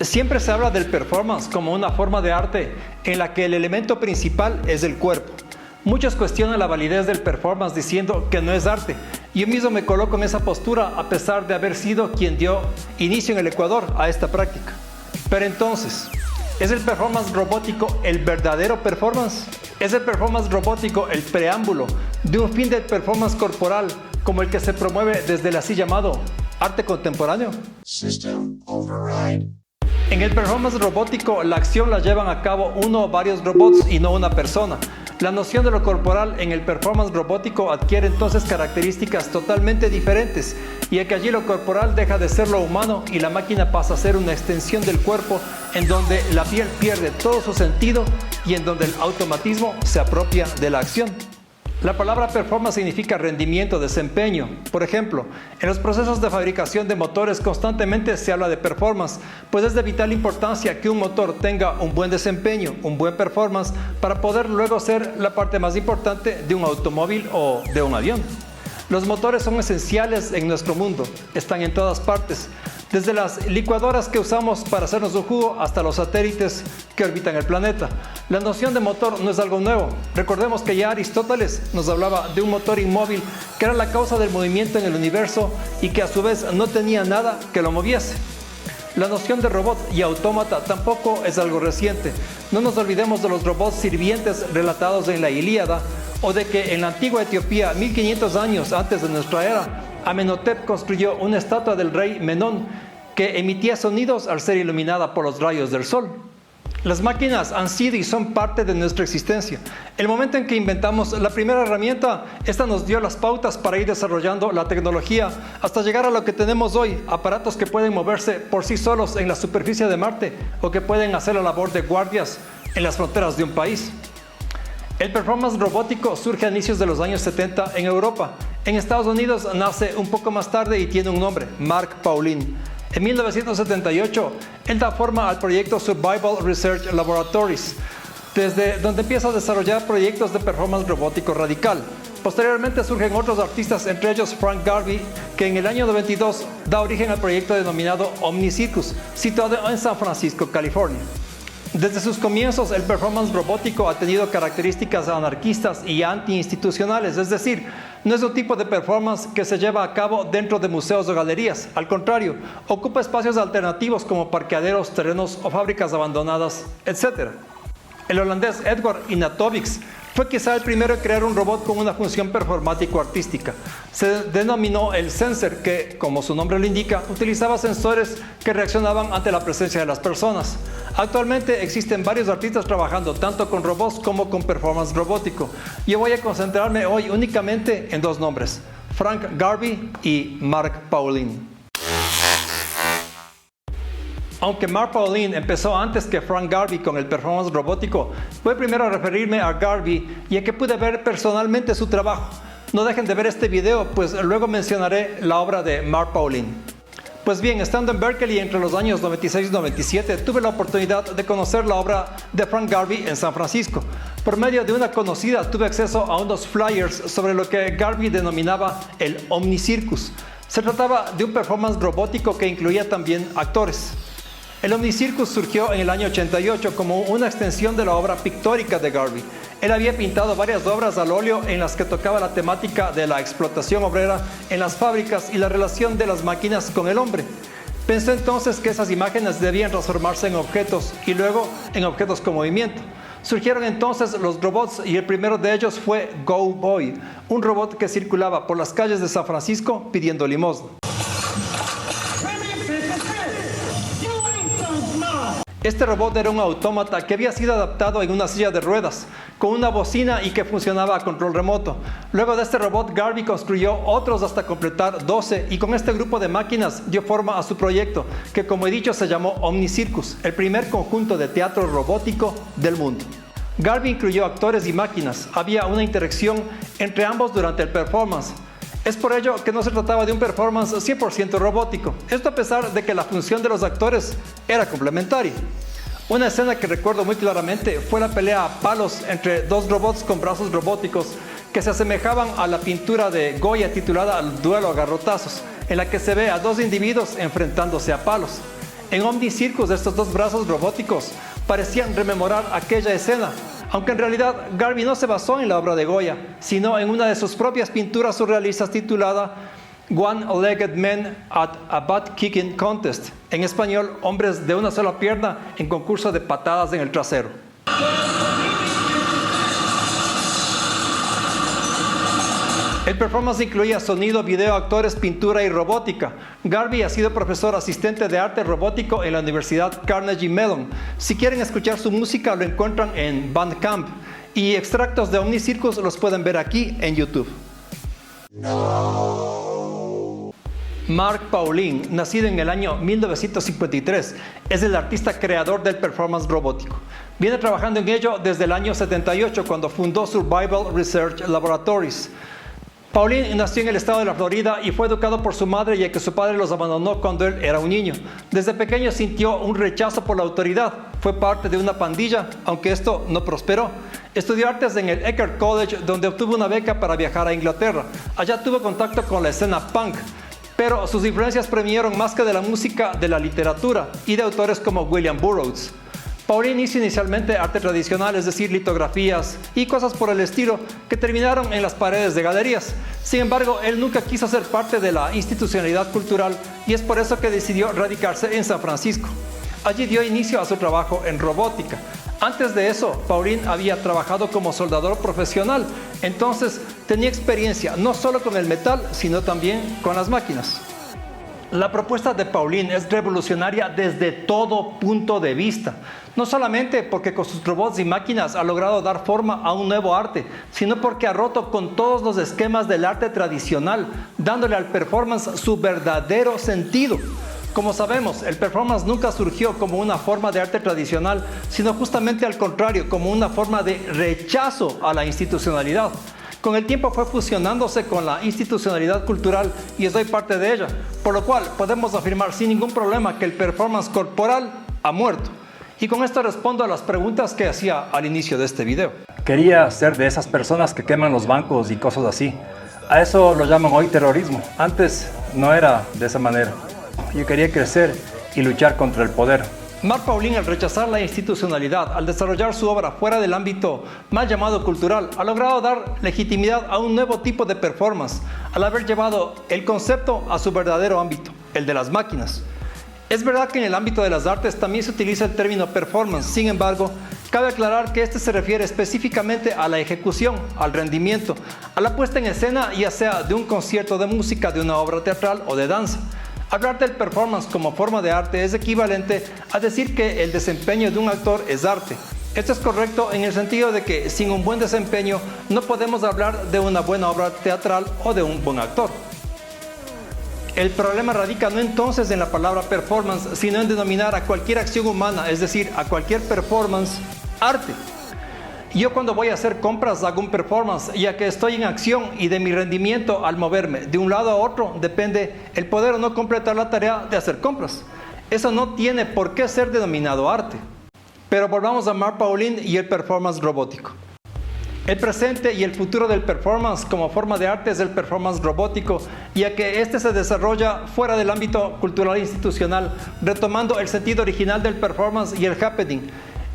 Siempre se habla del performance como una forma de arte en la que el elemento principal es el cuerpo. Muchos cuestionan la validez del performance diciendo que no es arte. Yo mismo me coloco en esa postura a pesar de haber sido quien dio inicio en el Ecuador a esta práctica. Pero entonces, ¿es el performance robótico el verdadero performance? ¿Es el performance robótico el preámbulo de un fin del performance corporal como el que se promueve desde el así llamado arte contemporáneo? System override. En el performance robótico, la acción la llevan a cabo uno o varios robots y no una persona. La noción de lo corporal en el performance robótico adquiere entonces características totalmente diferentes, y es que allí lo corporal deja de ser lo humano y la máquina pasa a ser una extensión del cuerpo en donde la piel pierde todo su sentido y en donde el automatismo se apropia de la acción. La palabra performance significa rendimiento, desempeño. Por ejemplo, en los procesos de fabricación de motores constantemente se habla de performance, pues es de vital importancia que un motor tenga un buen desempeño, un buen performance, para poder luego ser la parte más importante de un automóvil o de un avión. Los motores son esenciales en nuestro mundo, están en todas partes, desde las licuadoras que usamos para hacernos un jugo hasta los satélites que orbitan el planeta. La noción de motor no es algo nuevo. Recordemos que ya Aristóteles nos hablaba de un motor inmóvil que era la causa del movimiento en el universo y que a su vez no tenía nada que lo moviese. La noción de robot y autómata tampoco es algo reciente. No nos olvidemos de los robots sirvientes relatados en la Ilíada, o de que en la antigua Etiopía, 1500 años antes de nuestra era, Amenhotep construyó una estatua del rey Menón que emitía sonidos al ser iluminada por los rayos del sol. Las máquinas han sido y son parte de nuestra existencia. El momento en que inventamos la primera herramienta, esta nos dio las pautas para ir desarrollando la tecnología hasta llegar a lo que tenemos hoy, aparatos que pueden moverse por sí solos en la superficie de Marte o que pueden hacer la labor de guardias en las fronteras de un país. El performance robótico surge a inicios de los años 70 en Europa. En Estados Unidos nace un poco más tarde y tiene un nombre, Mark Pauling. En 1978, él da forma al proyecto Survival Research Laboratories, desde donde empieza a desarrollar proyectos de performance robótico radical. Posteriormente surgen otros artistas, entre ellos Frank Garvey, que en el año 92 da origen al proyecto denominado OmniCircus, situado en San Francisco, California. Desde sus comienzos, el performance robótico ha tenido características anarquistas y anti-institucionales, es decir, no es un tipo de performance que se lleva a cabo dentro de museos o galerías. Al contrario, ocupa espacios alternativos como parqueaderos, terrenos o fábricas abandonadas, etc. El holandés Edward Inatovics fue quizá el primero en crear un robot con una función performático-artística. Se denominó el Sensor, que, como su nombre lo indica, utilizaba sensores que reaccionaban ante la presencia de las personas. Actualmente existen varios artistas trabajando tanto con robots como con performance robótico. Yo voy a concentrarme hoy únicamente en dos nombres, Frank Garvey y Mark Pauling. Aunque Mark Pauling empezó antes que Frank Garvey con el performance robótico, voy primero a referirme a Garvey, ya que pude ver personalmente su trabajo. No dejen de ver este video, pues luego mencionaré la obra de Mark Pauling. Pues bien, estando en Berkeley entre los años 96 y 97, tuve la oportunidad de conocer la obra de Frank Garvey en San Francisco. Por medio de una conocida tuve acceso a unos flyers sobre lo que Garvey denominaba el OmniCircus. Se trataba de un performance robótico que incluía también actores. El OmniCircus surgió en el año 88 como una extensión de la obra pictórica de Garvey. Él había pintado varias obras al óleo en las que tocaba la temática de la explotación obrera en las fábricas y la relación de las máquinas con el hombre. Pensó entonces que esas imágenes debían transformarse en objetos y luego en objetos con movimiento. Surgieron entonces los robots y el primero de ellos fue Go Boy, un robot que circulaba por las calles de San Francisco pidiendo limosna. Este robot era un autómata que había sido adaptado en una silla de ruedas, con una bocina y que funcionaba a control remoto. Luego de este robot, Garvey construyó otros hasta completar 12 y con este grupo de máquinas dio forma a su proyecto, que como he dicho se llamó OmniCircus, el primer conjunto de teatro robótico del mundo. Garvey incluyó actores y máquinas, había una interacción entre ambos durante el performance. Es por ello que no se trataba de un performance 100% robótico, esto a pesar de que la función de los actores era complementaria. Una escena que recuerdo muy claramente fue la pelea a palos entre dos robots con brazos robóticos que se asemejaban a la pintura de Goya titulada El duelo a garrotazos, en la que se ve a dos individuos enfrentándose a palos. En Omni Circus, estos dos brazos robóticos parecían rememorar aquella escena, aunque en realidad Garvey no se basó en la obra de Goya, sino en una de sus propias pinturas surrealistas titulada One-Legged Men at a Butt Kicking Contest, en español, hombres de una sola pierna en concurso de patadas en el trasero. El performance incluía sonido, video, actores, pintura y robótica. Garvey ha sido profesor asistente de arte robótico en la Universidad Carnegie Mellon. Si quieren escuchar su música, lo encuentran en Bandcamp. Y extractos de Omni Circus los pueden ver aquí en YouTube. Mark Pauling, nacido en el año 1953, es el artista creador del performance robótico. Viene trabajando en ello desde el año 78, cuando fundó Survival Research Laboratories. Pauling nació en el estado de la Florida y fue educado por su madre, ya que su padre los abandonó cuando él era un niño. Desde pequeño sintió un rechazo por la autoridad. Fue parte de una pandilla, aunque esto no prosperó. Estudió artes en el Eckerd College, donde obtuvo una beca para viajar a Inglaterra. Allá tuvo contacto con la escena punk, pero sus influencias provinieron más que de la música, de la literatura y de autores como William Burroughs. Pauling hizo inicialmente arte tradicional, es decir, litografías y cosas por el estilo que terminaron en las paredes de galerías. Sin embargo, él nunca quiso ser parte de la institucionalidad cultural y es por eso que decidió radicarse en San Francisco. Allí dio inicio a su trabajo en robótica. Antes de eso, Pauling había trabajado como soldador profesional, entonces tenía experiencia no solo con el metal, sino también con las máquinas. La propuesta de Pauling es revolucionaria desde todo punto de vista. No solamente porque con sus robots y máquinas ha logrado dar forma a un nuevo arte, sino porque ha roto con todos los esquemas del arte tradicional, dándole al performance su verdadero sentido. Como sabemos, el performance nunca surgió como una forma de arte tradicional, sino justamente al contrario, como una forma de rechazo a la institucionalidad. Con el tiempo fue fusionándose con la institucionalidad cultural y soy parte de ella, por lo cual podemos afirmar sin ningún problema que el performance corporal ha muerto. Y con esto respondo a las preguntas que hacía al inicio de este video. Quería ser de esas personas que queman los bancos y cosas así. A eso lo llaman hoy terrorismo. Antes no era de esa manera. Yo quería crecer y luchar contra el poder. Mark Pauling, al rechazar la institucionalidad, al desarrollar su obra fuera del ámbito mal llamado cultural, ha logrado dar legitimidad a un nuevo tipo de performance, al haber llevado el concepto a su verdadero ámbito, el de las máquinas. Es verdad que en el ámbito de las artes también se utiliza el término performance, sin embargo, cabe aclarar que este se refiere específicamente a la ejecución, al rendimiento, a la puesta en escena, ya sea de un concierto de música, de una obra teatral o de danza. Hablar del performance como forma de arte es equivalente a decir que el desempeño de un actor es arte. Esto es correcto en el sentido de que sin un buen desempeño no podemos hablar de una buena obra teatral o de un buen actor. El problema radica no entonces en la palabra performance, sino en denominar a cualquier acción humana, es decir, a cualquier performance, arte. Yo cuando voy a hacer compras hago un performance, ya que estoy en acción y de mi rendimiento al moverme de un lado a otro depende el poder o no completar la tarea de hacer compras. Eso no tiene por qué ser denominado arte. Pero volvamos a Mark Pauling y el performance robótico. El presente y el futuro del performance como forma de arte es el performance robótico, ya que este se desarrolla fuera del ámbito cultural e institucional, retomando el sentido original del performance y el happening.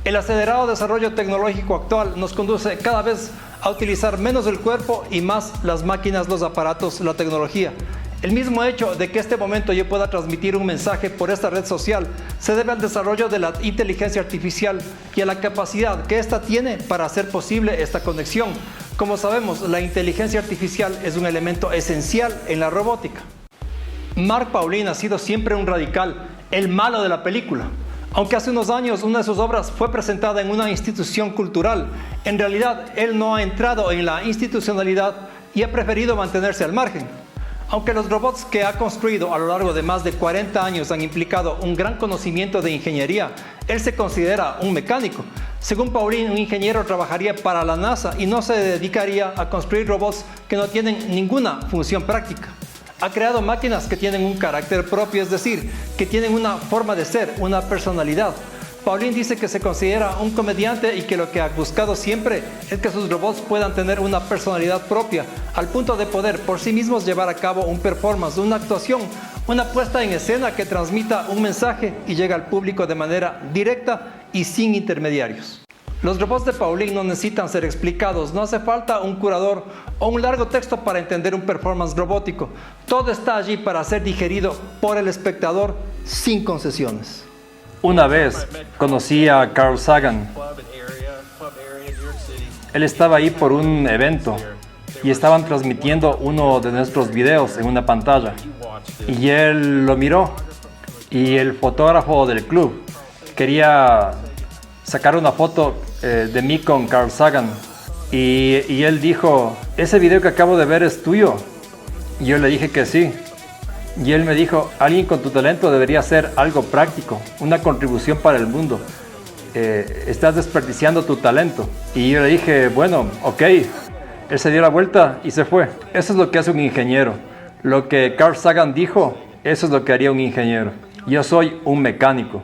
El acelerado desarrollo tecnológico actual nos conduce cada vez a utilizar menos el cuerpo y más las máquinas, los aparatos, la tecnología. El mismo hecho de que este momento yo pueda transmitir un mensaje por esta red social se debe al desarrollo de la inteligencia artificial y a la capacidad que ésta tiene para hacer posible esta conexión. Como sabemos, la inteligencia artificial es un elemento esencial en la robótica. Mark Pauling ha sido siempre un radical, el malo de la película. Aunque hace unos años una de sus obras fue presentada en una institución cultural, en realidad él no ha entrado en la institucionalidad y ha preferido mantenerse al margen. Aunque los robots que ha construido a lo largo de más de 40 años han implicado un gran conocimiento de ingeniería, él se considera un mecánico. Según Pauling, un ingeniero trabajaría para la NASA y no se dedicaría a construir robots que no tienen ninguna función práctica. Ha creado máquinas que tienen un carácter propio, es decir, que tienen una forma de ser, una personalidad. Pauling dice que se considera un comediante y que lo que ha buscado siempre es que sus robots puedan tener una personalidad propia, al punto de poder por sí mismos llevar a cabo un performance, una actuación Una puesta en escena que transmita un mensaje y llega al público de manera directa y sin intermediarios. Los robots de Pauline no necesitan ser explicados, no hace falta un curador o un largo texto para entender un performance robótico. Todo está allí para ser digerido por el espectador sin concesiones. Una vez conocí a Carl Sagan. Él estaba ahí por un evento y estaban transmitiendo uno de nuestros videos en una pantalla. Y él lo miró y el fotógrafo del club quería sacar una foto de mí con Carl Sagan. Y él dijo, ¿ese video que acabo de ver es tuyo? Y yo le dije que sí. Y él me dijo, alguien con tu talento debería hacer algo práctico, una contribución para el mundo. Estás desperdiciando tu talento. Y yo le dije, bueno, ok. Él se dio la vuelta y se fue. Eso es lo que hace un ingeniero. Lo que Carl Sagan dijo, eso es lo que haría un ingeniero. Yo soy un mecánico.